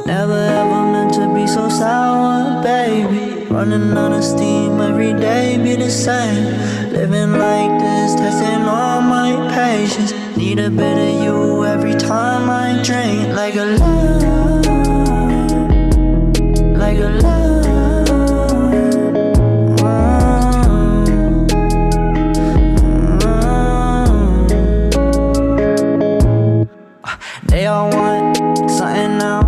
Never ever meant to be so sour, baby. Running out of steam every day, be the same. Living like this, testing all my patience. Need a bit of you every time I drink. Like a love, like a love. They all want something now.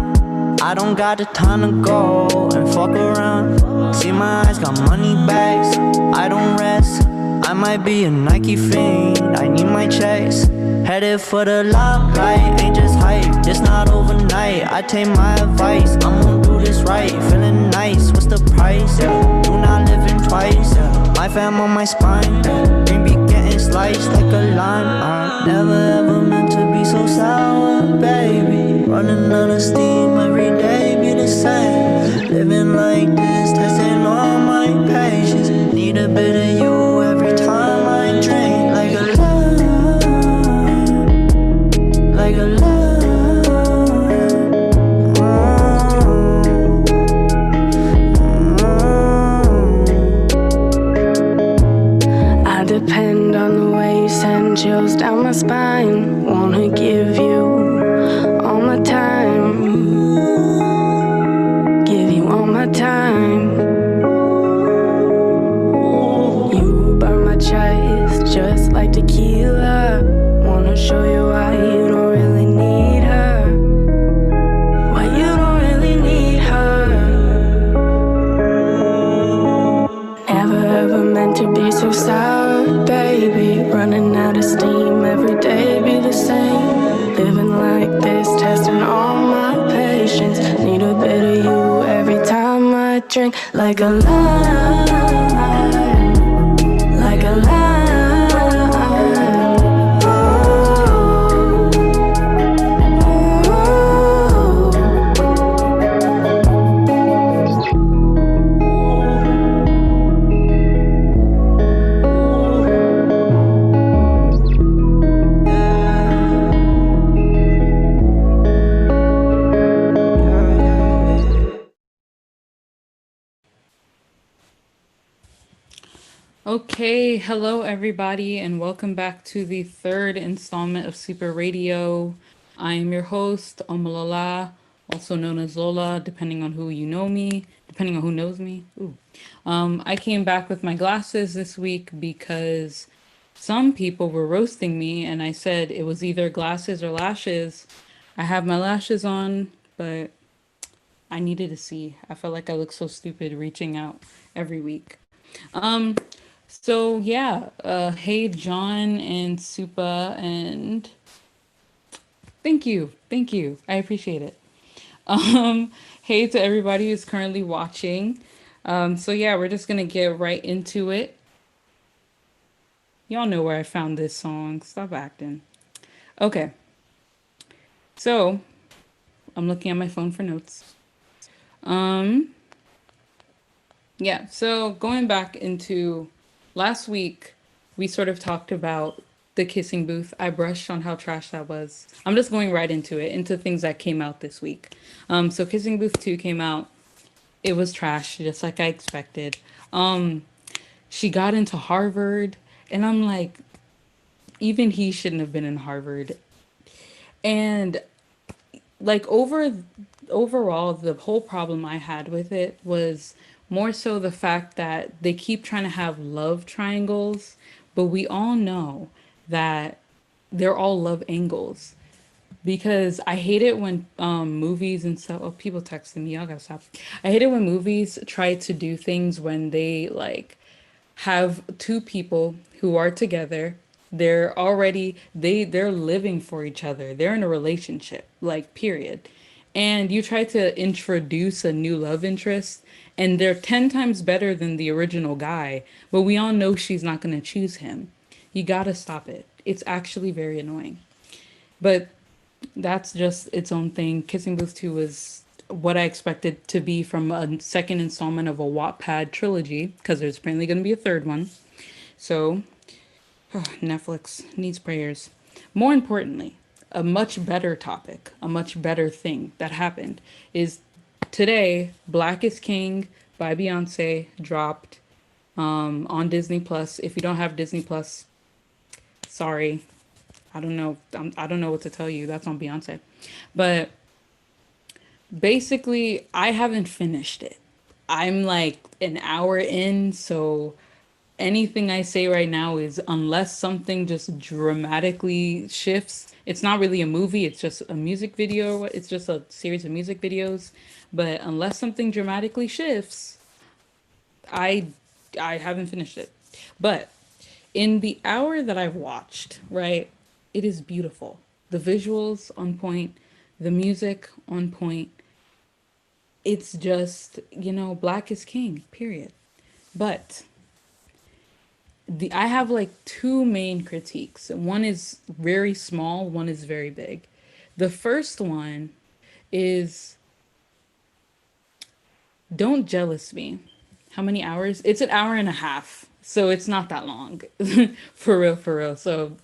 I don't got the time to go and fuck around. See my eyes got money bags, I don't rest. I might be a Nike fiend, I need my checks. Headed for the limelight, ain't just hype, this not overnight. I take my advice, I'm gonna do this right. Feeling nice, what's the price? Yeah. Do not live in twice, yeah. My fam on my spine, yeah. Dream be getting sliced like a lime. Never ever meant to be so sour, baby. Running out of steam every day, be the same. Living like this, testing all my patience. Need a bit of you every time I drink. Like a love, like a love. I depend on the way you send chills down my spine. Wanna give you all my time, give you all my time. You burn my chest just like tequila. Wanna show you why you don't really need her, why you don't really need her. Never ever meant to be so sour, baby. Running out of steam every day, be the same. Living like this, testing all my patience. Need a bit of you every time I drink. Like a lime, like a lime. Okay, hello everybody, and welcome back to the third installment of Super Radio. I am your host, Omalala, also known as Lola, depending on who you know me, depending on who knows me. Ooh. I came back with my glasses this week because some people were roasting me, and I said it was either glasses or lashes. I have my lashes on, but I needed to see. I felt like I looked so stupid reaching out every week. Um, so yeah, hey John and Supa, and thank you, I appreciate it. Hey to everybody who's currently watching. So yeah, we're just gonna get right into it. Y'all know where I found this song. Stop acting. Okay, so I'm looking at my phone for notes. Um, Yeah, so going back into last week, we sort of talked about the kissing booth. I brushed on how trash that was. I'm just going right into it, into things that came out this week. So Kissing Booth 2 came out. It was trash, just like I expected. Um, she got into Harvard, and I'm like, even he shouldn't have been in Harvard. And like overall the whole problem I had with it was more so the fact that they keep trying to have love triangles, but we all know that they're all love angles. Because I hate it when movies and stuff. Oh, people texting me. Y'all gotta stop. I hate it when movies try to do things when they like have two people who are together. They're living for each other. They're in a relationship, like period. And you try to introduce a new love interest, and they're 10 times better than the original guy, but we all know she's not going to choose him. You got to stop it. It's actually very annoying. But that's just its own thing. Kissing Booth 2 was what I expected to be from a second installment of a Wattpad trilogy, because there's apparently going to be a third one. So, Netflix needs prayers. More importantly, a much better topic, a much better thing that happened is today, Black is King by Beyonce dropped on Disney Plus. If you don't have Disney Plus, sorry. I don't know. I don't know what to tell you. That's on Beyonce. But basically, I haven't finished it. I'm like an hour in, so anything I say right now is unless something just dramatically shifts. It's not really a movie, it's just a music video. It's just a series of music videos. But unless something dramatically shifts, I I haven't finished it. But in the hour that I've watched, right, it is beautiful. The visuals on point, the music on point. It's just, black is king, period. But I have like two main critiques. One is very small, one is very big. The first one is don't jealous me. How many hours? It's an hour and a half. So it's not that long. For real, for real. So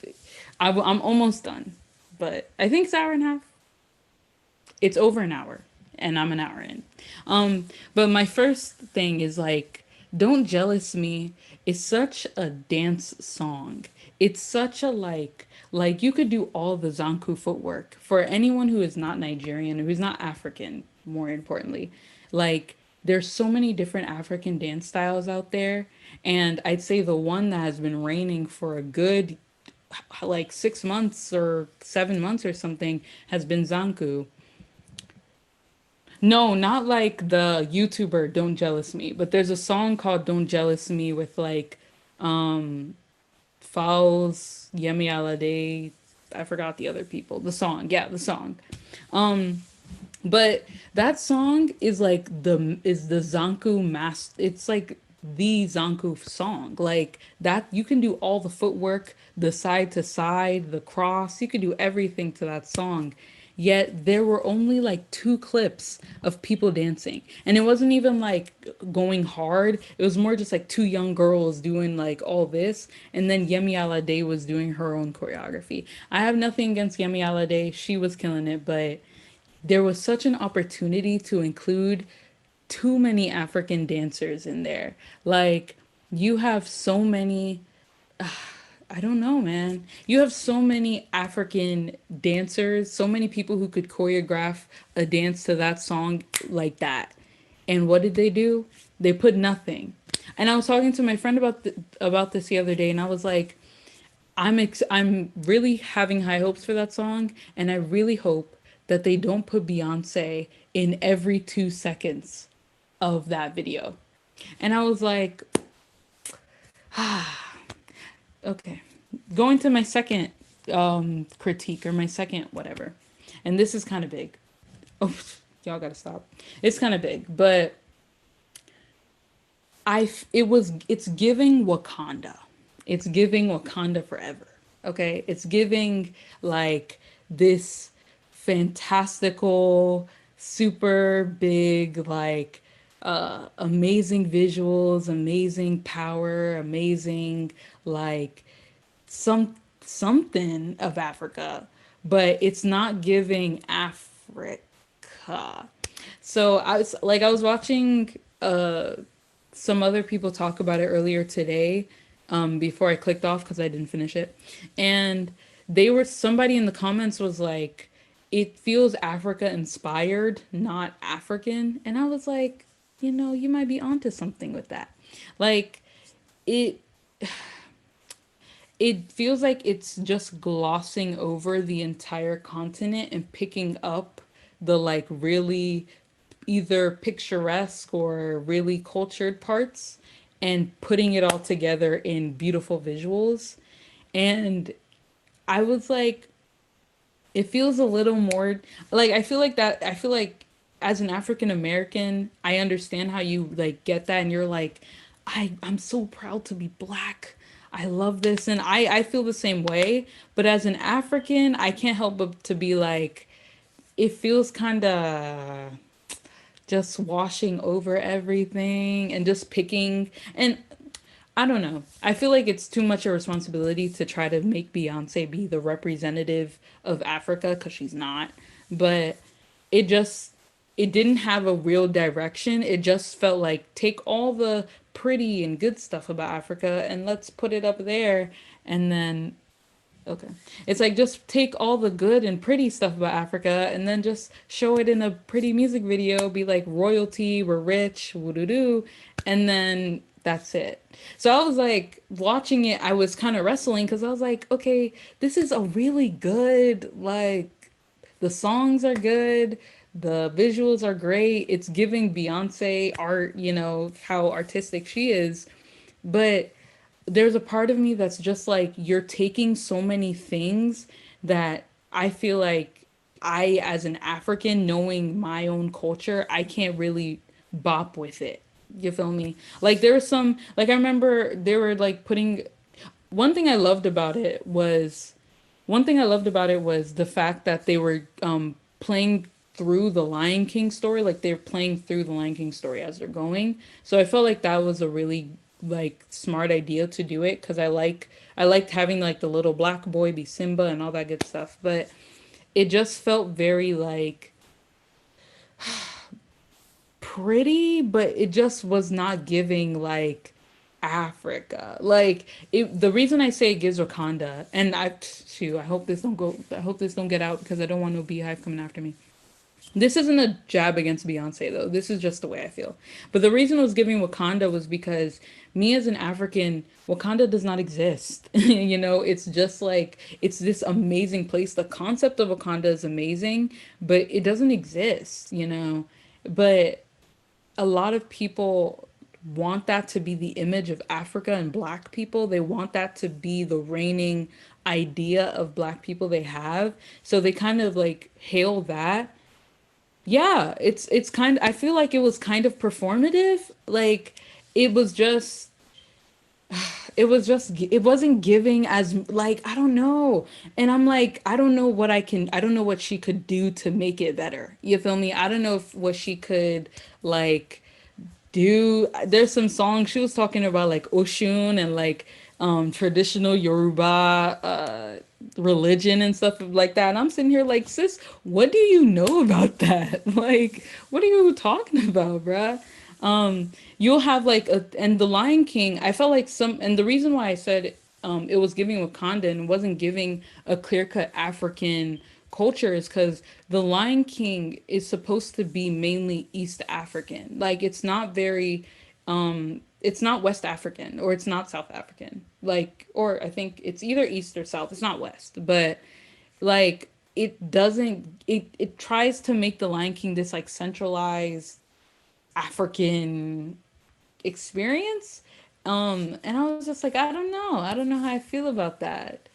I'm almost done. But I think it's an hour and a half. It's over an hour and I'm an hour in. But my first thing is like, Don't Jealous Me is such a dance song. It's such a like you could do all the Zanku footwork for anyone who is not Nigerian, who's not African, more importantly. Like there's so many different African dance styles out there, and I'd say the one that has been reigning for a good like 6 months or 7 months or something has been Zanku. No, not like the YouTuber Don't Jealous Me, but there's a song called Don't Jealous Me with like Fowls, Yemi Alade, I forgot the other people. The song, yeah, the song. Um but that song is like the Zanku mass. It's like the Zanku song. Like that, you can do all the footwork, the side to side, the cross. You could do everything to that song. Yet there were only like two clips of people dancing, and it wasn't even like going hard. It was more just like two young girls doing like all this, and then Yemi Alade was doing her own choreography. I have nothing against Yemi Alade; she was killing it, but there was such an opportunity to include too many African dancers in there. Like, you have so many, I don't know, man. You have so many African dancers, so many people who could choreograph a dance to that song like that. And what did they do? They put nothing. And I was talking to my friend about this the other day, and I was like, I'm really having high hopes for that song, and I really hope that they don't put Beyonce in every 2 seconds of that video. And I was like, okay. Going to my second critique or my second whatever. And this is kind of big. Oh, y'all gotta stop. It's kind of big, but it's giving Wakanda. It's giving Wakanda forever. Okay? It's giving like this fantastical, super big, like amazing visuals, amazing power, amazing like something of Africa, but it's not giving Africa. So I was watching some other people talk about it earlier today, before I clicked off because I didn't finish it. And somebody in the comments was like, it feels Africa inspired, not African. And I was like, you might be onto something with that. Like, it it feels like it's just glossing over the entire continent and picking up the like really either picturesque or really cultured parts and putting it all together in beautiful visuals. And I was like, it feels a little more like I feel like as an African American, I understand how you like get that and you're like, I'm so proud to be black. I love this and I feel the same way. But as an African, I can't help but to be like, it feels kind of just washing over everything and just picking. And I don't know. I feel like it's too much a responsibility to try to make Beyonce be the representative of Africa because she's not. But it just it didn't have a real direction. It just felt like take all the pretty and good stuff about Africa and let's put it up there and then okay. It's like just take all the good and pretty stuff about Africa and then just show it in a pretty music video, be like royalty, we're rich, woo doo doo, and then that's it. So I was like watching it, I was kind of wrestling because I was like, okay, this is a really good, like, the songs are good, the visuals are great, it's giving Beyonce art, how artistic she is, but there's a part of me that's just like you're taking so many things that I feel like I as an African knowing my own culture, I can't really bop with it. You feel me? Like there was some like I remember they were like putting one thing I loved about it was one thing I loved about it was the fact that they were playing through the Lion King story, like they're playing through the Lion King story as they're going. So I felt like that was a really like smart idea to do it because I liked having like the little black boy be Simba and all that good stuff. But it just felt very like pretty, but it just was not giving like Africa. Like the reason I say it gives Wakanda, and I hope this don't go. I hope this don't get out because I don't want no beehive coming after me. This isn't a jab against Beyonce though. This is just the way I feel. But the reason I was giving Wakanda was because me as an African, Wakanda does not exist. It's just like it's this amazing place. The concept of Wakanda is amazing, but it doesn't exist. But a lot of people want that to be the image of Africa and black people. They want that to be the reigning idea of black people they have. So they kind of like hail that. Yeah, it's kind I feel like it was kind of performative. Like it was just it wasn't giving as like I don't know. And I'm like I don't know what she could do to make it better. You feel me? I don't know if what she could like do. There's some songs she was talking about like Oshun and like traditional Yoruba religion and stuff like that. And I'm sitting here like, sis, what do you know about that? Like, what are you talking about, bruh? You'll have like and the Lion King, I felt like and the reason why I said it was giving Wakanda and wasn't giving a clear-cut African culture is because the Lion King is supposed to be mainly East African. Like it's not West African or it's not South African. Like or I think it's either East or South. It's not West. But like it tries to make the Lion King this like centralized African experience. And I was just like, I don't know. I don't know how I feel about that.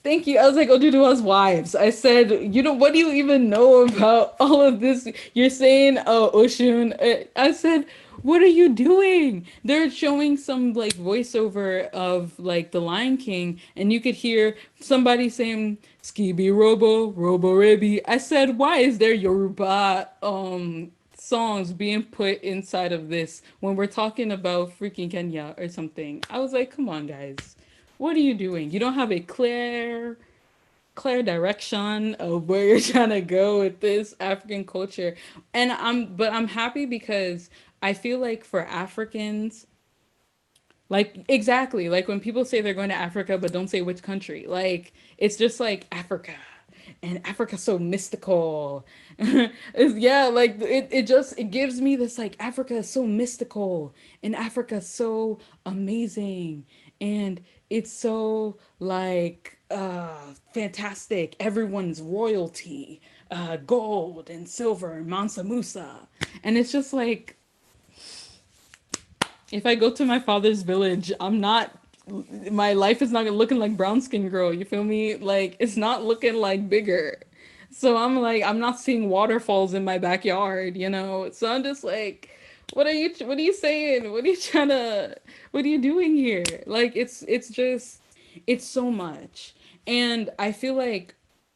Thank you. I was like, Oduduwa's wives. I said, what do you even know about all of this? You're saying, oh, Oshun. I said, what are you doing? They're showing some like voiceover of like the Lion King, and you could hear somebody saying, Skibi Robo, Robo Rebi. I said, why is there Yoruba songs being put inside of this when we're talking about freaking Kenya or something? I was like, come on, guys. What are you doing? You don't have a clear direction of where you're trying to go with this African culture. And I'm happy because I feel like for Africans, like exactly, like when people say they're going to Africa but don't say which country, like it's just like Africa. And Africa's so mystical. Yeah, like it gives me this like Africa is so mystical and Africa's so amazing and it's so like fantastic. Everyone's royalty, gold and silver and Mansa Musa. And it's just like if I go to my father's village, my life is not looking like brown skin girl. You feel me? Like it's not looking like bigger. So I'm like, I'm not seeing waterfalls in my backyard. So I'm just like, what are you saying? What are you doing here? Like it's so much. And I feel like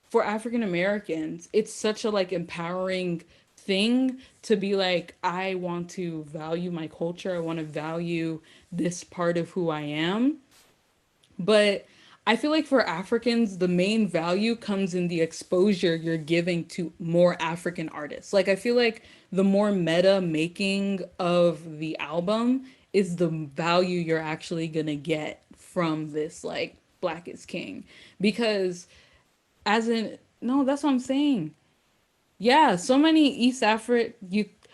for African Americans, it's such a like empowering thing to be like, I want to value my culture, I want to value this part of who I am. But I feel like for Africans, the main value comes in the exposure you're giving to more African artists. Like, I feel like the more meta making of the album is the value you're actually gonna get from this, like, Black is King. Because, as in, no, that's what I'm saying. Yeah, so many East Africa,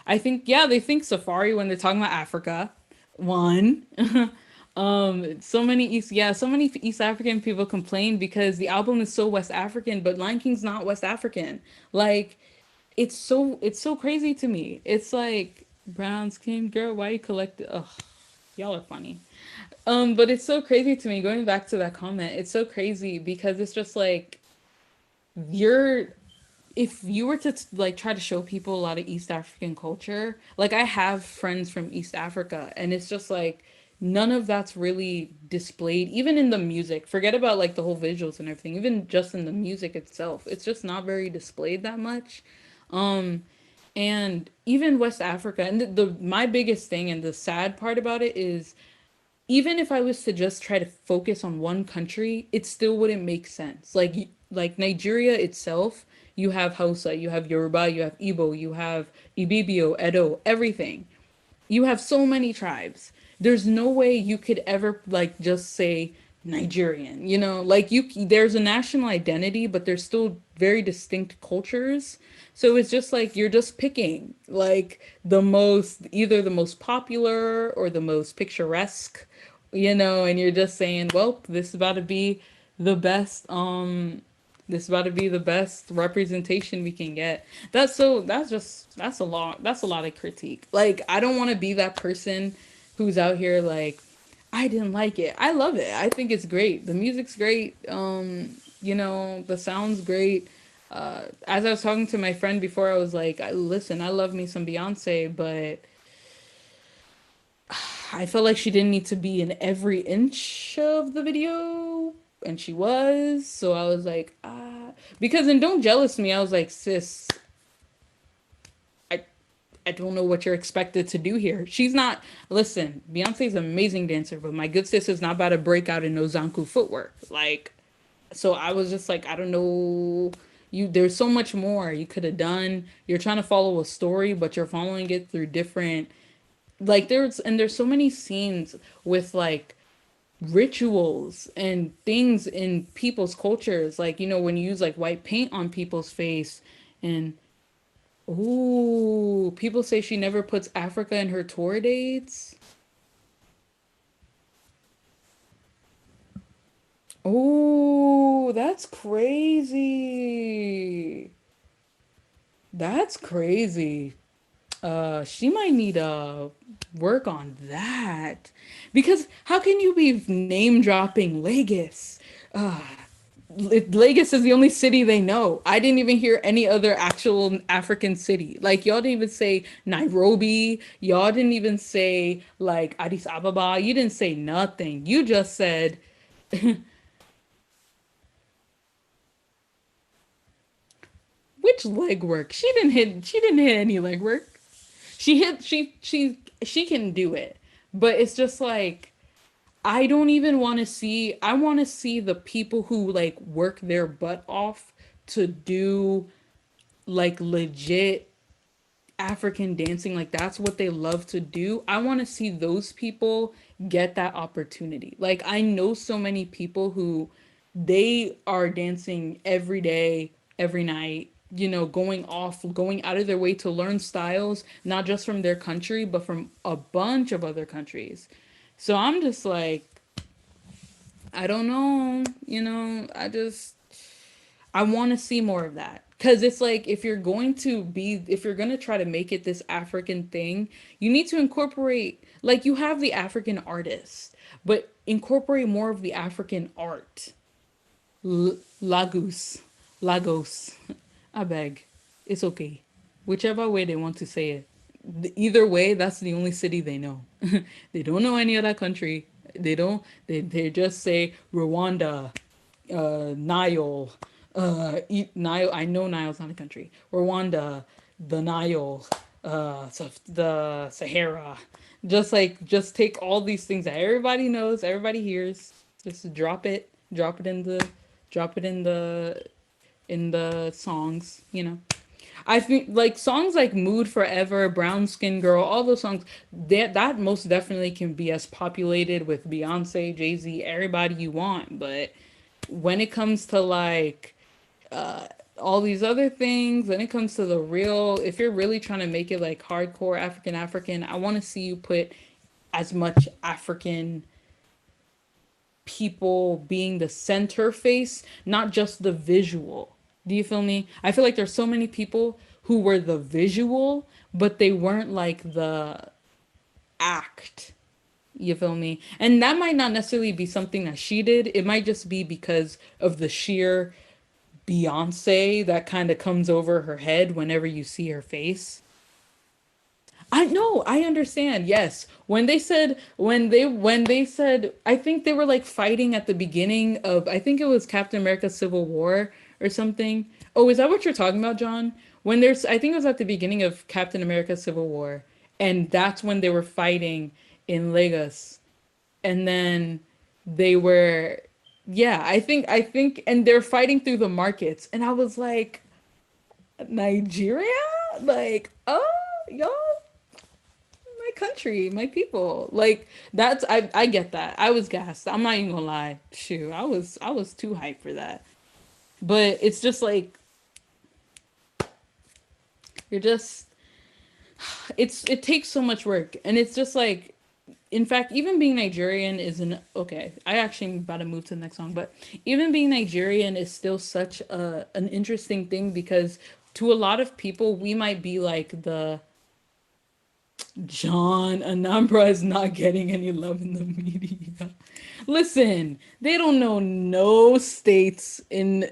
I think, yeah, they think safari when they're talking about Africa. One. So many East African people complain because the album is so West African, but Lion King's not West African. Like, it's so crazy to me. It's like brown skin girl, why you collect? Ugh, y'all are funny. But it's so crazy to me. Going back to that comment, it's so crazy because it's just like you're if you were to like try to show people a lot of East African culture, like I have friends from East Africa, and it's just like none of that's really displayed, even in the music. Forget about like the whole visuals and everything, even just in the music itself. It's just not very displayed that much. Um, and even West Africa, and the my biggest thing and the sad part about it is even if I was to just try to focus on one country, it still wouldn't make sense. Like Nigeria itself, you have Hausa, you have Yoruba, you have Igbo, you have Ibibio, Edo, everything. You have so many tribes. There's no way you could ever like just say Nigerian, you know? Like there's a national identity, but there's still very distinct cultures. So it's just like you're just picking like either the most popular or the most picturesque, and you're just saying, well, the best this is about to be the best representation we can get. That's a lot of critique. Like I don't want to be that person who's out here like I didn't like it. I love it. I think it's great. The music's great. The sound's great. As I was talking to my friend before, I was like, listen, I love me some Beyonce, but I felt like she didn't need to be in every inch of the video, and she was. So I was like, because in Don't Jealous Me, I was like, sis, I I don't know what you're expected to do here. She's not. Listen, Beyonce's an amazing dancer, but my good sis is not about to break out in no Zanku footwork. Like, so I was just like, I don't know. There's so much more you could have done. You're trying to follow a story, but you're following it through different like there's so many scenes with like rituals and things in people's cultures, like when you use like white paint on people's face. And ooh, people say she never puts Africa in her tour dates. Oh, that's crazy. That's crazy. She might need to work on that. Because how can you be name dropping Lagos? Uh, Lagos is the only city they know. I didn't even hear any other actual African city. Like, y'all didn't even say Nairobi. Y'all didn't even say, like, Addis Ababa. You didn't say nothing. You just said, which legwork? She didn't hit any legwork. She can do it. But it's just like I don't even want to see I want to see the people who like work their butt off to do like legit African dancing, like that's what they love to do. I want to see those people get that opportunity. Like I know so many people who they are dancing every day, every night, going out of their way to learn styles, not just from their country, but from a bunch of other countries. So I'm just like, I don't know, I want to see more of that. Because it's like, if you're going to try to make it this African thing, you need to incorporate, like, you have the African artists, but incorporate more of the African art. Lagos. Lagos. I beg. It's okay. Whichever way they want to say it. Either way, that's the only city they know. They don't know any other country. They just say Rwanda, Nile, Nile. I know Nile's not a country. Rwanda, the Nile, the Sahara. Just take all these things that everybody knows, everybody hears, just drop it in the songs, you know. I think like songs like Mood Forever, Brown Skin Girl, all those songs, that most definitely can be as populated with Beyonce, Jay-Z, everybody you want, but when it comes to like uh all these other things, when it comes to the real, if you're really trying to make it like hardcore African, I want to see you put as much African people being the center face, not just the visual. Do you feel me? I feel like there's so many people who were the visual, but they weren't like the act. You feel me? And that might not necessarily be something that she did. It might just be because of the sheer Beyonce that kind of comes over her head whenever you see her face. I know, I understand. Yes. When they said I think they were like fighting at the beginning of, I think it was Captain America Civil War or something. Oh, is that what you're talking about, John? When there's I think it was at the beginning of Captain America Civil War, and that's when they were fighting in Lagos. And then they were, yeah, I think and they're fighting through the markets, and I was like, Nigeria? Like, oh, y'all, my country, my people. Like that's I get that. I was gassed. I'm not even gonna lie. Shoot, I was too hyped for that. But it's just like you're just it takes so much work, and it's just like, in fact, even being Nigerian isn't okay. I actually am about to move to the next song, but even being Nigerian is still such a an interesting thing, because to a lot of people we might be like the John, Anambra is not getting any love in the media. Listen, they don't know no states in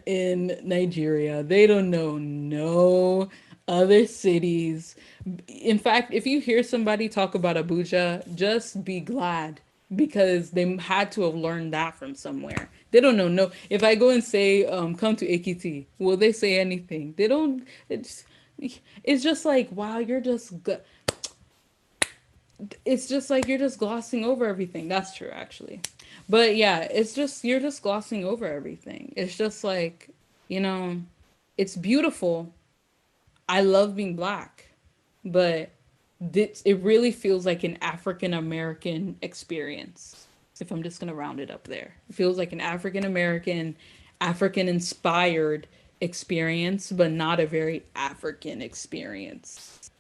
Nigeria. They don't know no other cities. In fact, if you hear somebody talk about Abuja, just be glad, because they had to have learned that from somewhere. They don't know no. If I go and say come to Ekiti, will they say anything? They don't. It's just like, wow, it's just like you're just glossing over everything. That's true, actually. But yeah, it's just you're just glossing over everything. It's just like, you know, it's beautiful. I love being black, but it really feels like an African American experience. If I'm just gonna round it up there, it feels like an African American, African inspired experience, but not a very African experience.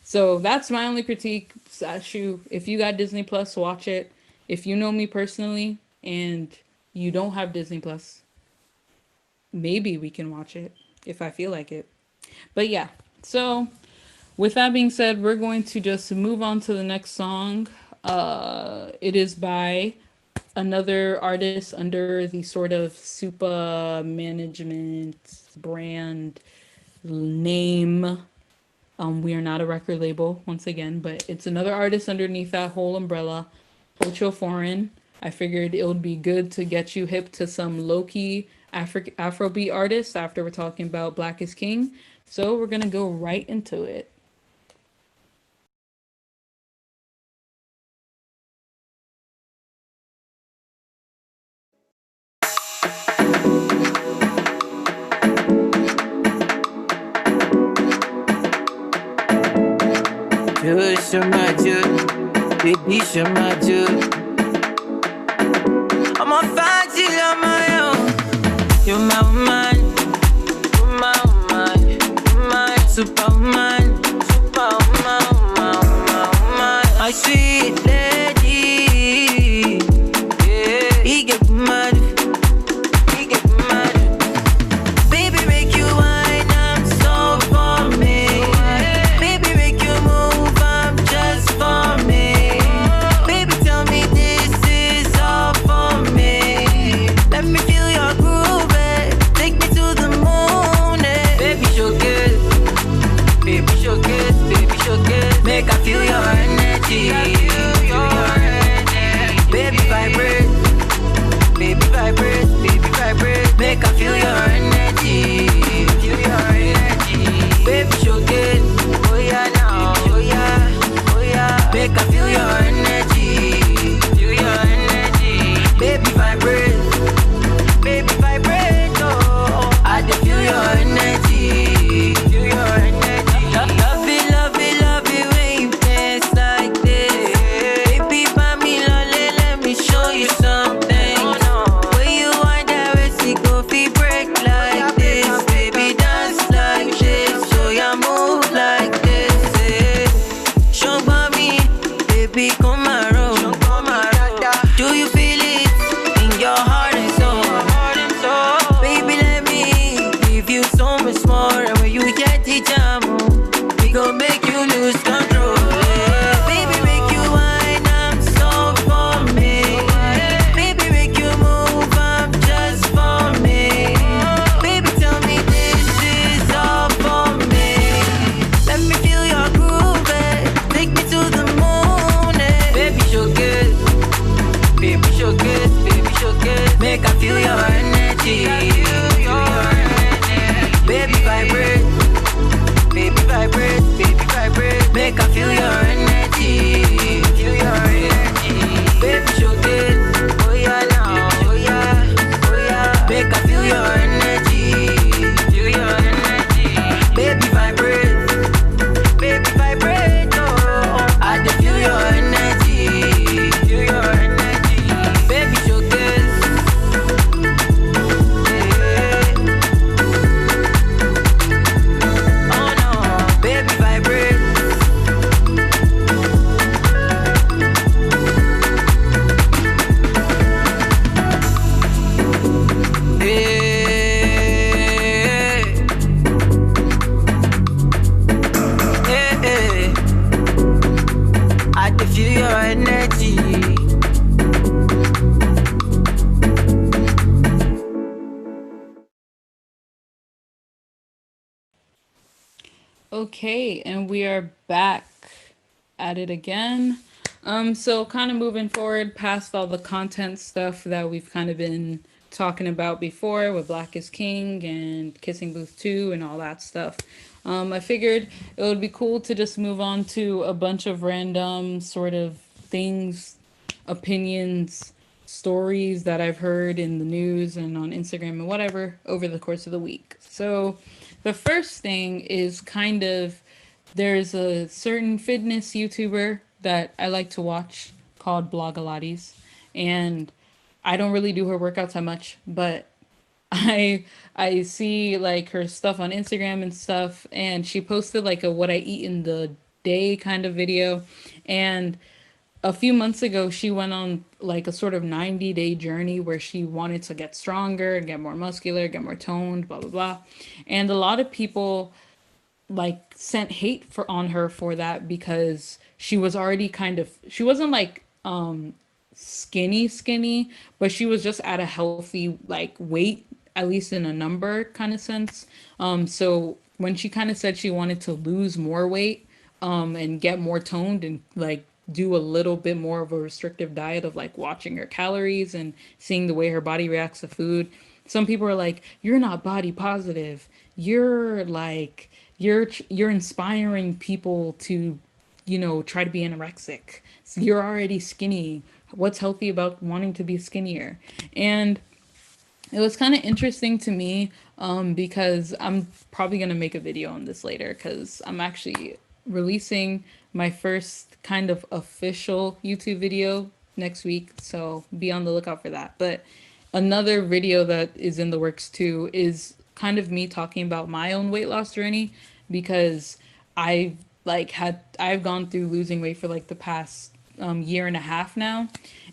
So that's my only critique. Sashu, if you got Disney Plus, watch it. If you know me personally and you don't have Disney Plus, maybe we can watch it if I feel like it. But yeah, so with that being said, we're going to just move on to the next song. It is by another artist under the sort of Supa management brand name. We are not a record label, once again, but it's another artist underneath that whole umbrella, Ocho Foreign. I figured it would be good to get you hip to some low-key Afrobeat artists after we're talking about Black is King. So we're going to go right into it. Baby, I'm on fire till I'm my own. You're my woman, you're my woman, you're my superwoman, superwoman, woman. My sweet lady, yeah. He get mad, he get mad. Baby, make you wine, I'm so for me. Baby, make you move, I'm just for me. Baby, tell me this is all for me. Let me feel your groove, take me to the moon. Baby, showcase, baby, showcase, baby, showcase. Make I feel your energy. go make you lose control. Baby, make you wine, I'm so for me. Baby, make you move, I'm just for me. Baby, tell me this is all for me. Let me feel your groove, take me to the moon. Baby, so good, baby, so good, baby, so good. Make I feel your energy. Baby, vibrate, baby, vibrate, baby, vibrate. Make I feel your energy, feel your energy. Baby, so good, oh yeah now, oh yeah, oh yeah. Make I feel your energy, feel your energy. Baby, vibrate, baby, vibrate, oh. I just feel your energy, feel your energy. Baby, so good, yeah. Oh no, baby, vibrate. Hey, hey, hey. I can feel your energy. Okay, and we are back at it again. So kind of moving forward past all the content stuff that we've kind of been talking about before with Black is King and Kissing Booth 2 and all that stuff. I figured it would be cool to just move on to a bunch of random sort of things, opinions, stories that I've heard in the news and on Instagram and whatever over the course of the week. So the first thing is kind of there's a certain fitness YouTuber that I like to watch called Blogilates, and I don't really do her workouts that much, but I see like her stuff on Instagram and stuff, and she posted like a what I eat in the day kind of video, and a few months ago she went on like a sort of 90-day journey where she wanted to get stronger, get more muscular, get more toned, blah blah blah, and a lot of people like sent hate for on her for that because she was already kind of she wasn't like skinny, but she was just at a healthy like weight, at least in a number kind of sense. So when she kind of said she wanted to lose more weight and get more toned and like do a little bit more of a restrictive diet of like watching her calories and seeing the way her body reacts to food, some people are like, you're not body positive, you're like you're inspiring people to, you know, try to be anorexic. So you're already skinny. What's healthy about wanting to be skinnier? And it was kind of interesting to me because I'm probably going to make a video on this later because I'm actually releasing my first kind of official YouTube video next week. So be on the lookout for that. But another video that is in the works too is kind of me talking about my own weight loss journey because I've I've gone through losing weight for like the past year and a half now.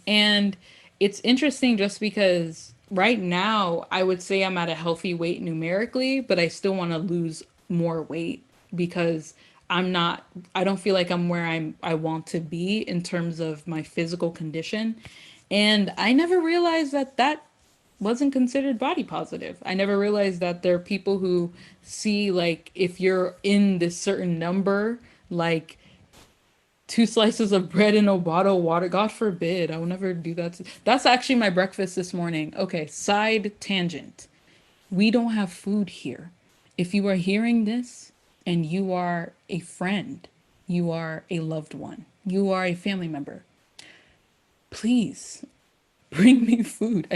And it's interesting just because right now I would say I'm at a healthy weight numerically, but I still want to lose more weight because I don't feel like I'm where I want to be in terms of my physical condition. And I never realized that that wasn't considered body positive. I never realized that there are people who see like if you're in this certain number, like two slices of bread and a bottle of water. God forbid, I will never do that. That's actually my breakfast this morning. Okay, side tangent. We don't have food here. If you are hearing this and you are a friend, you are a loved one, you are a family member, please bring me food.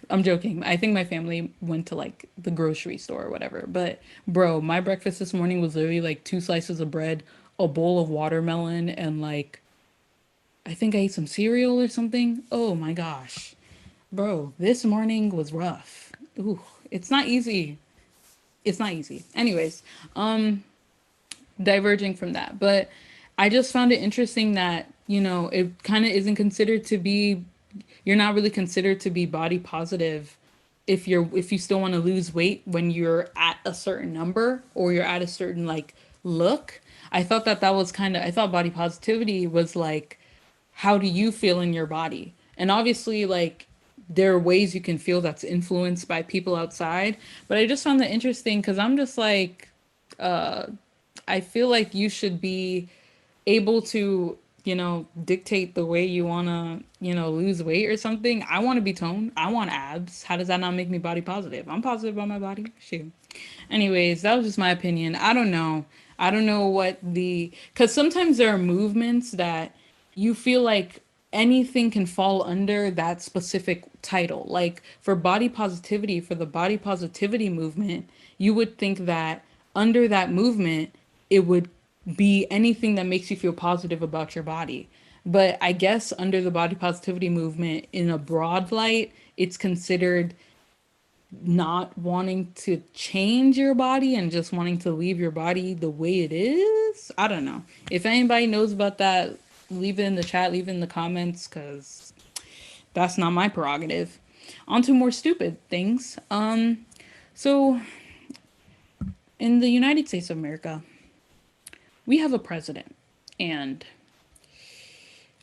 I'm joking. I think my family went to like the grocery store or whatever. But bro, my breakfast this morning was literally like two slices of bread, a bowl of watermelon, and like I think I ate some cereal or something. Oh my gosh. Bro, this morning was rough. Ooh, it's not easy. It's not easy. Anyways, diverging from that, but I just found it interesting that, you know, it kind of isn't considered to be you're not really considered to be body positive if you still want to lose weight when you're at a certain number or you're at a certain like look. I thought that that was kind of, I thought body positivity was like, how do you feel in your body? And obviously, like, there are ways you can feel that's influenced by people outside. But I just found that interesting because I'm just like, uh, I feel like you should be able to, dictate the way you want to, lose weight or something. I want to be toned. I want abs. How does that not make me body positive? I'm positive about my body. Shoot. Anyways, that was just my opinion. I don't know. I don't know what the, because sometimes there are movements that you feel like anything can fall under that specific title. Like for body positivity, for the body positivity movement, you would think that under that movement, it would be anything that makes you feel positive about your body. But I guess under the body positivity movement, in a broad light, it's considered not wanting to change your body and just wanting to leave your body the way it is. I don't know. If anybody knows about that, leave it in the chat, leave it in the comments, because that's not my prerogative. On to more stupid things. So in the United States of America, we have a president, and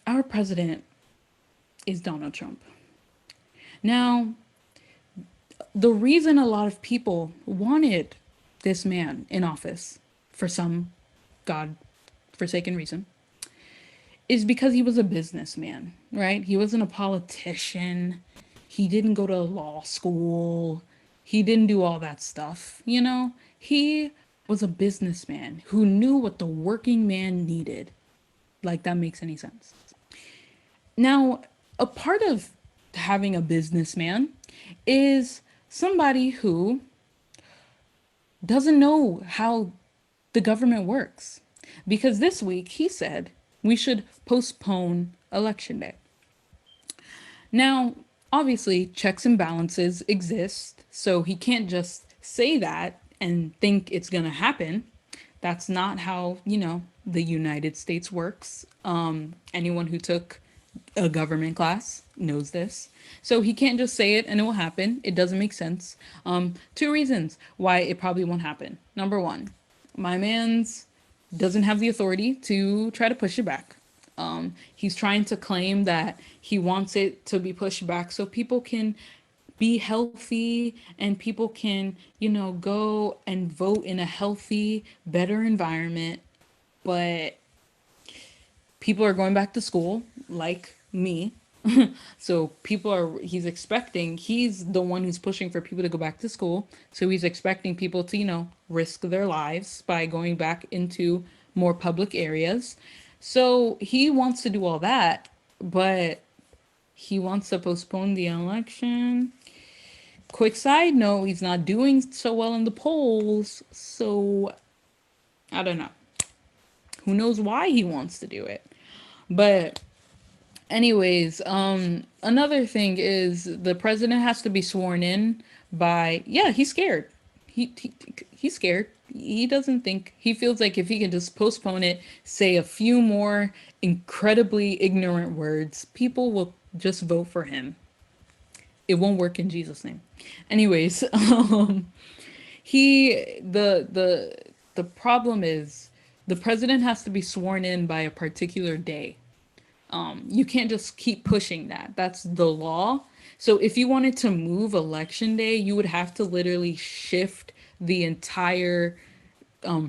our president is Donald Trump. Now, the reason a lot of people wanted this man in office for some god forsaken reason is because he was a businessman, right? He wasn't a politician. He didn't go to law school. He didn't do all that stuff, you know? He was a businessman who knew what the working man needed. Like, that makes any sense. Now, a part of having a businessman is somebody who doesn't know how the government works. Because this week he said we should postpone election day. Now, obviously, checks and balances exist, so he can't just say that and think it's going to happen. That's not how, the United States works. Anyone who took a government class knows this. So he can't just say it and it will happen. It doesn't make sense. Two reasons why it probably won't happen. Number one, my man's doesn't have the authority to try to push it back. He's trying to claim that he wants it to be pushed back so people can be healthy and people can, go and vote in a healthy, better environment. But people are going back to school, like me. So he's the one who's pushing for people to go back to school. So he's expecting people to, risk their lives by going back into more public areas. So he wants to do all that, but he wants to postpone the election. Quick side note, he's not doing so well in the polls. So I don't know. Who knows why he wants to do it? But anyways, another thing is the president has to be sworn in by, yeah, he's scared. He's scared. He doesn't think, he feels like if he can just postpone it, say a few more incredibly ignorant words, people will just vote for him. It won't work in Jesus' name. Anyways, the problem is the president has to be sworn in by a particular day. You can't just keep pushing that. That's the law. So if you wanted to move election day, you would have to literally shift the entire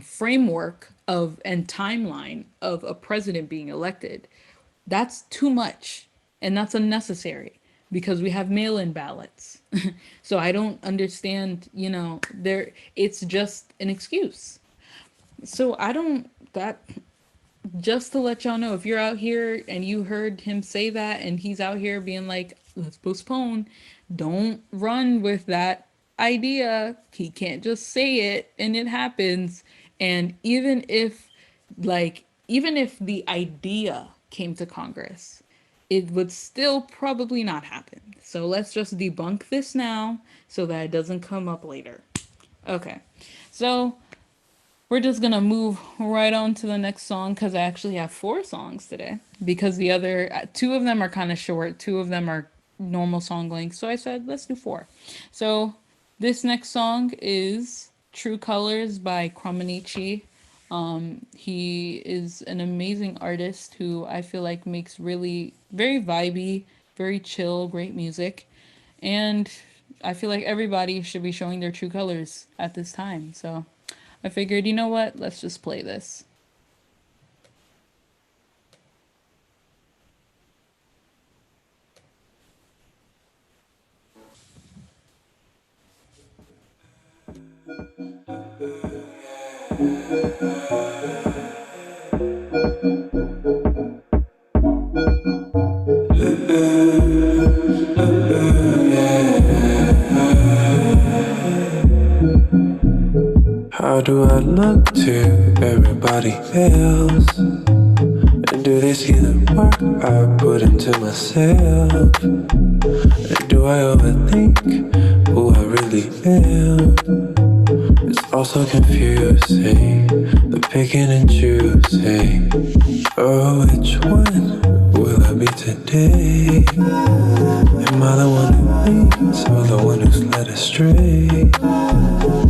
framework of and timeline of a president being elected. That's too much, and that's unnecessary because we have mail-in ballots. So I don't understand, there it's just an excuse. So I don't that just to let y'all know, if you're out here and you heard him say that and he's out here being like, let's postpone, don't run with that idea. He can't just say it and it happens. And even if the idea came to Congress, it would still probably not happen. So let's just debunk this now so that it doesn't come up later. Okay. So we're just gonna move right on to the next song because I actually have four songs today because the other two of them are kind of short, two of them are normal song length. So I said, let's do four. So this next song is True Colors by Kromanichi. He is an amazing artist who I feel like makes really very vibey, very chill, great music. And I feel like everybody should be showing their true colors at this time. So I figured, you know what? Let's just play this. How do I look to everybody else? And do they see the work I put into myself? And do I overthink who I really am? It's also confusing, the picking and choosing. Oh, which one will I be today? Am I the one who leads or the one who's led astray?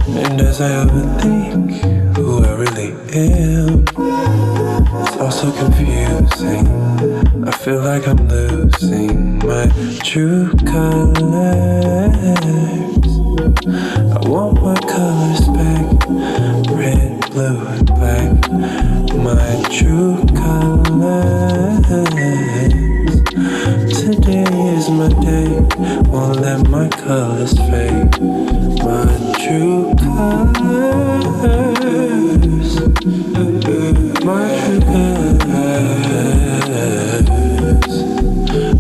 And as I overthink who I really am, it's also confusing. I feel like I'm losing my true colors. I want my colors back, red, blue, and black. My true colors. Today is my day, won't let my colors fade. My true colors. My true colors.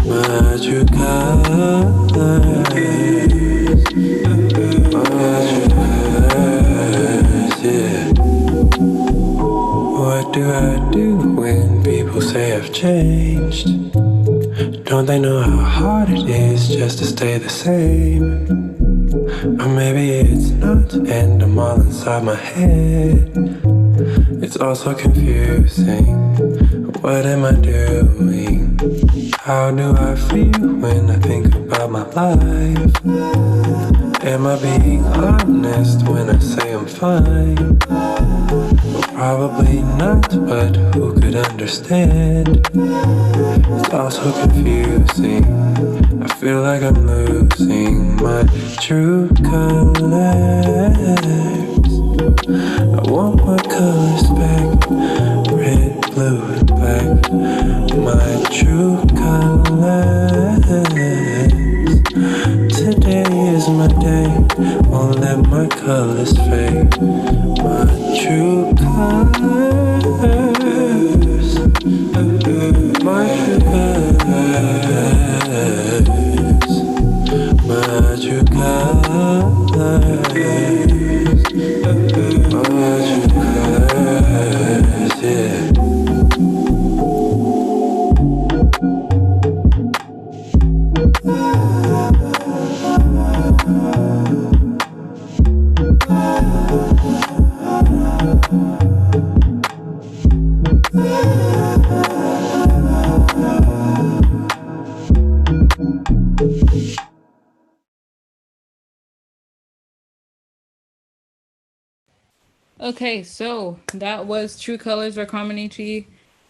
My true colors. Yeah. What do I do when people say I've changed? Don't they know how hard it is just to stay the same? Or maybe it's not, and I'm all inside my head. It's also confusing. What am I doing? How do I feel when I think about my life? Am I being honest when I say I'm fine? Well, probably not, but who could understand? It's also confusing. I feel like I'm losing my true colors. I want my colors back, red, blue, and black. My true colors. Today is my day, won't let my colors fade. My true colors. My true colors. My true colors. My true colors, yeah. Okay, so that was True Colors by Kaminichi.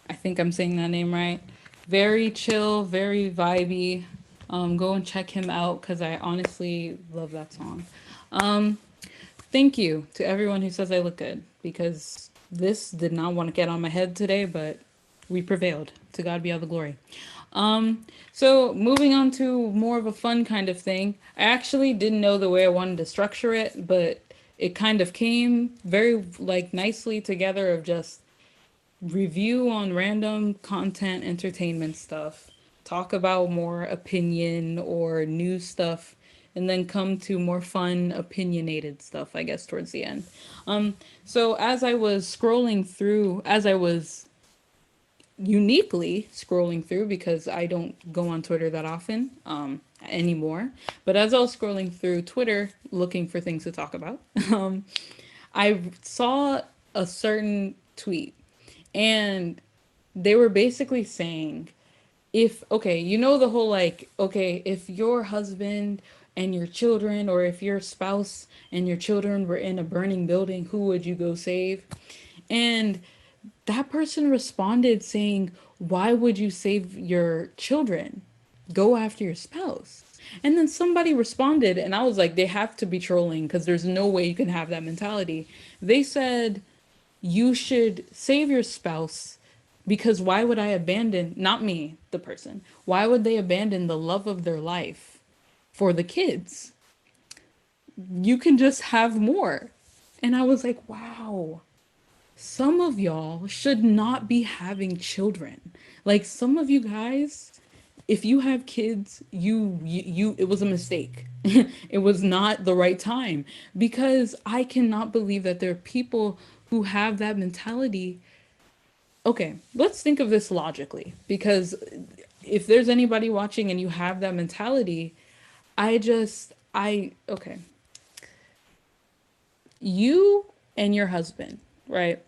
I think I'm saying that name right. Very chill, very vibey. Go and check him out because I honestly love that song. Um, Thank you to everyone who says I look good because this did not want to get on my head today, but we prevailed. To God be all the glory. So moving on to more of a fun kind of thing. I actually didn't know the way I wanted to structure it, but it kind of came very like nicely together of just review on random content entertainment stuff, talk about more opinion or news stuff, and then come to more fun opinionated stuff, I guess, towards the end. So as I was scrolling through, as I was uniquely scrolling through because I don't go on Twitter that often anymore. But as I was scrolling through Twitter looking for things to talk about, I saw a certain tweet and they were basically saying if okay, you know the whole like okay, if your husband and your children or if your spouse and your children were in a burning building, who would you go save? And that person responded saying, "Why would you save your children? Go after your spouse." And then somebody responded, and I was like, they have to be trolling because there's no way you can have that mentality. They said, "You should save your spouse because why would I abandon, not me, the person, why would they abandon the love of their life for the kids? You can just have more." And I was like, wow, some of y'all should not be having children. Like some of you guys, if you have kids, it was a mistake. It was not the right time because I cannot believe that there are people who have that mentality. Okay, let's think of this logically because if there's anybody watching and you have that mentality, okay, you and your husband, right?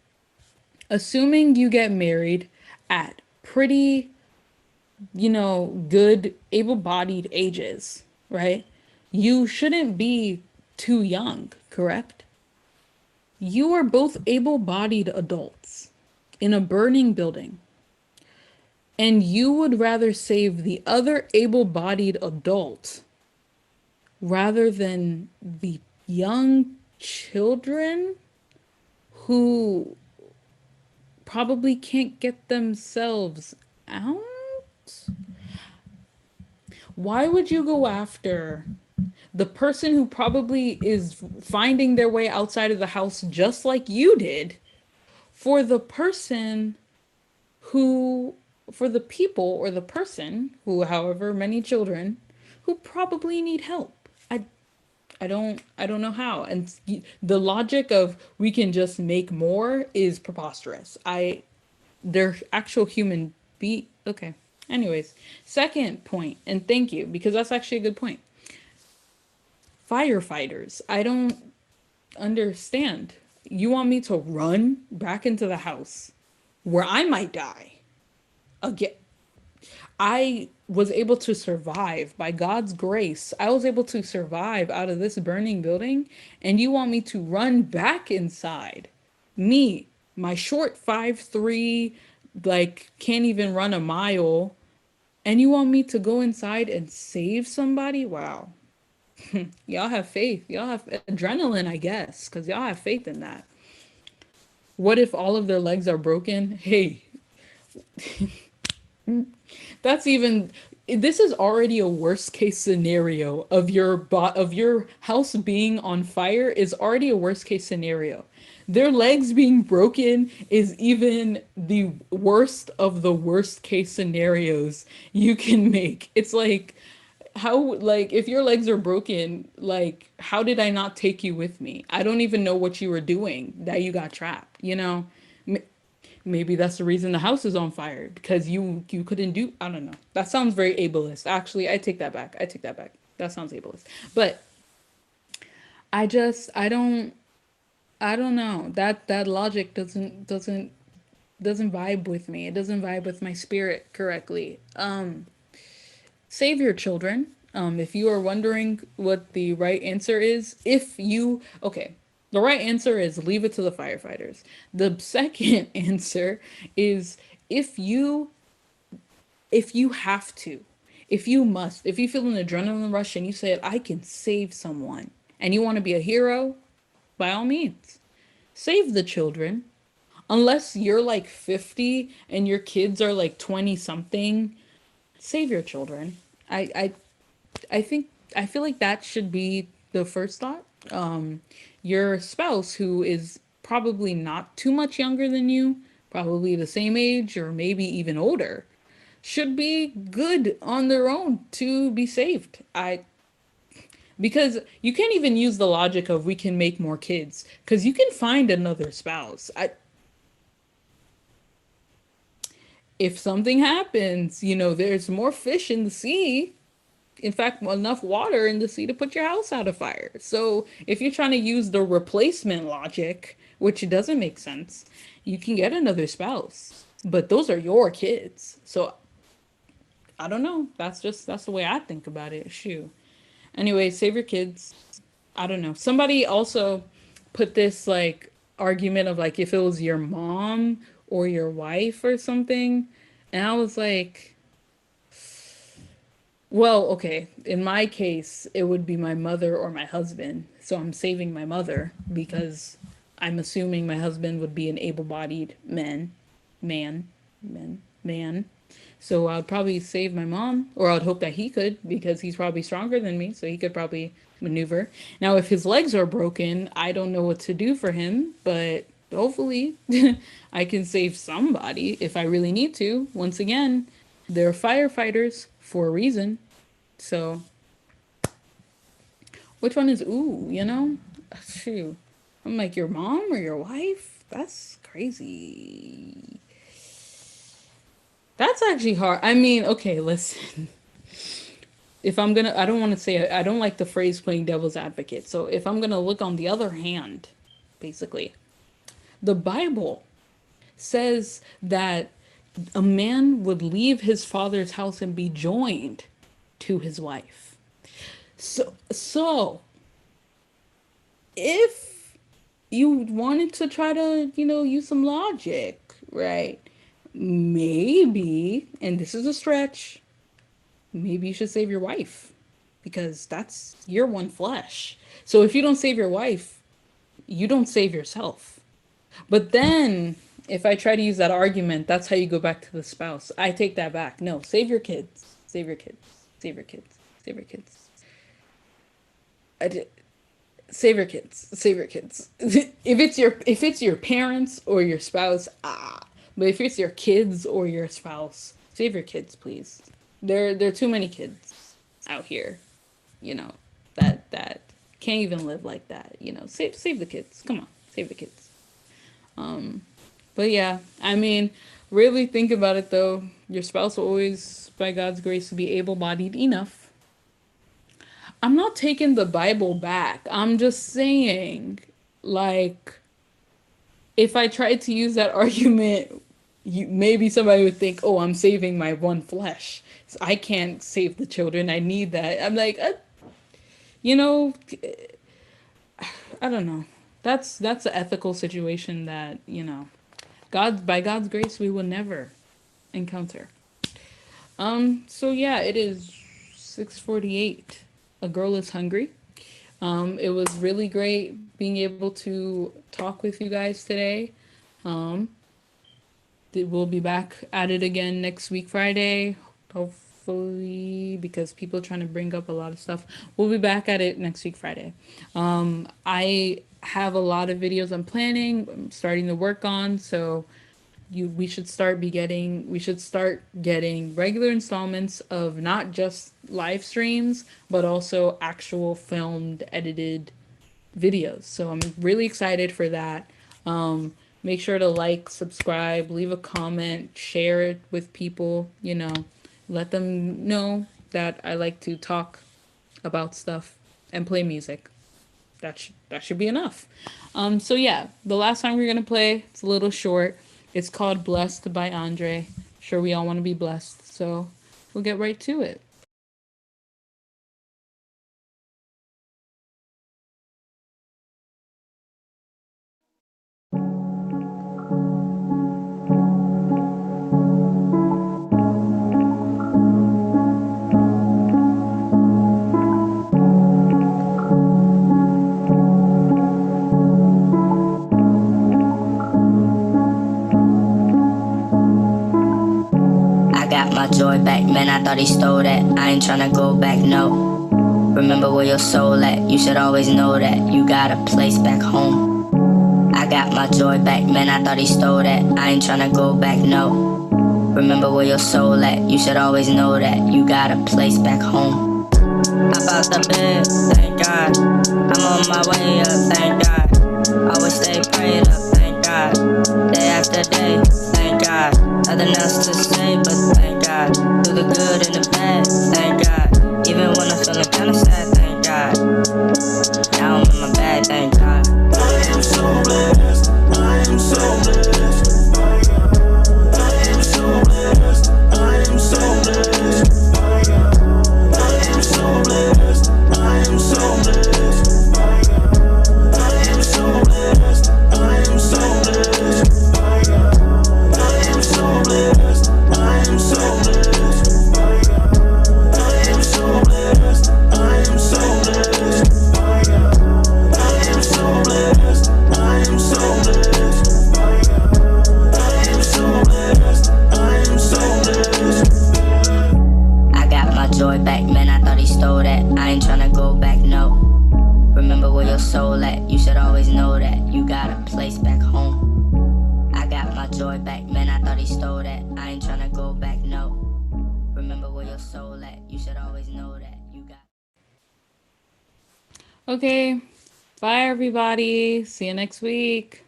Assuming you get married at pretty, good, able bodied ages, right? You shouldn't be too young, correct? You are both able bodied adults in a burning building, and you would rather save the other able bodied adult rather than the young children who probably can't get themselves out? Why would you go after the person who probably is finding their way outside of the house just like you did for the person who, for the people or the person who, however many children, who probably need help? I don't know how. And the logic of we can just make more is preposterous. They're actual human okay. Anyways, second point, and thank you because that's actually a good point. Firefighters, I don't understand. You want me to run back into the house where I might die again? I was able to survive by God's grace. I was able to survive out of this burning building, and you want me to run back inside? Me, my short 5'3", like can't even run a mile, and you want me to go inside and save somebody? Wow. Y'all have faith. Y'all have adrenaline, I guess, because y'all have faith in that. What if all of their legs are broken? Hey, that's even this is already a worst case scenario of your house being on fire is already a worst case scenario. Their legs being broken is even the worst of the worst case scenarios you can make. It's like how, like, if your legs are broken, like how did I not take you with me? I don't even know what you were doing that you got trapped. Maybe that's the reason the house is on fire because you couldn't do, I don't know. That sounds very ableist. Actually, I take that back. I take that back. That sounds ableist. But I just I don't know. That logic doesn't vibe with me. It doesn't vibe with my spirit correctly. Save your children. If you are wondering what the right answer is, okay, the right answer is leave it to the firefighters. The second answer is if you if you have to, if you must, if you feel an adrenaline rush and you said I can save someone and you want to be a hero, by all means, save the children. Unless you're like 50 and your kids are like 20 something, save your children. I I think I feel like that should be the first thought. Your spouse, who is probably not too much younger than you, probably the same age or maybe even older, should be good on their own to be saved. I Because you can't even use the logic of we can make more kids because you can find another spouse. If something happens, there's more fish in the sea, in fact, enough water in the sea to put your house out of fire. So if you're trying to use the replacement logic, which doesn't make sense, you can get another spouse. But those are your kids. So I don't know. That's the way I think about it. Shoo. Anyway, save your kids. I don't know. Somebody also put this like argument of like if it was your mom or your wife or something. And I was like, well, okay, in my case, it would be my mother or my husband. So I'm saving my mother because I'm assuming my husband would be an able-bodied man. So I'd probably save my mom, or I'd hope that he could, because he's probably stronger than me, so he could probably maneuver. Now, if his legs are broken, I don't know what to do for him, but hopefully I can save somebody if I really need to. Once again, they're firefighters for a reason. So, which one is ooh, you know? Shoot. I'm like, your mom or your wife? That's crazy. That's actually hard. I mean, okay, listen. If I'm gonna, I don't want to say, I don't like the phrase playing devil's advocate. So if I'm gonna look on the other hand, basically, the Bible says that a man would leave his father's house and be joined to his wife. So if you wanted to try to, use some logic, right? Maybe, and this is a stretch, maybe you should save your wife because that's your one flesh. So if you don't save your wife, you don't save yourself. But then if I try to use that argument, that's how you go back to the spouse. I take that back. No, save your kids. Save your kids. Save your kids. Save your kids. Save your kids. Save your kids. If it's your parents or your spouse, but if it's your kids or your spouse, save your kids, please. There are too many kids out here, that can't even live like that. Save the kids. Come on, save the kids. But yeah, I mean, really think about it though. Your spouse will always, by God's grace, be able-bodied enough. I'm not taking the Bible back. I'm just saying, like, if I tried to use that argument, maybe somebody would think, oh, I'm saving my one flesh. So I can't save the children. I need that. I'm like, I don't know. That's an ethical situation that, by God's grace, we will never encounter. So yeah, it is 6:48. A girl is hungry. It was really great being able to talk with you guys today. We'll be back at it again next week, Friday. Hopefully, because people are trying to bring up a lot of stuff. We'll be back at it next week, Friday. I have a lot of videos I'm planning. I'm starting to work on, so we should start getting regular installments of not just live streams, but also actual filmed, edited videos. So I'm really excited for that. Make sure to like, subscribe, leave a comment, share it with people, let them know that I like to talk about stuff and play music. That should be enough. So yeah, the last song we're gonna play, it's a little short. It's called Blessed by Andre. Sure, we all want to be blessed, so we'll get right to it. My joy back, man, I thought he stole that. I ain't tryna go back, no. Remember where your soul at. You should always know that you got a place back home. I got my joy back, man, I thought he stole that. I ain't tryna go back, no. Remember where your soul at. You should always know that you got a place back home. I bought the bed, thank God. I'm on my way up, thank God. Always stay prayed up, thank God. Day after day, thank God. Nothing else to say, but thank God. Through the good and the bad, thank God. Even when I'm feeling kinda sad, thank God. Now I'm in my bag, thank God. I am so blessed, I am so blessed. I am so blessed, I am so blessed. I am so blessed, I am so blessed. I am so blessed, I am soul at. You should always know that you got a place back home. I got my joy back, man, I thought he stole that. I ain't tryna go back, no. Remember where your soul at. You should always know that you got. Okay. Bye, everybody. See you next week.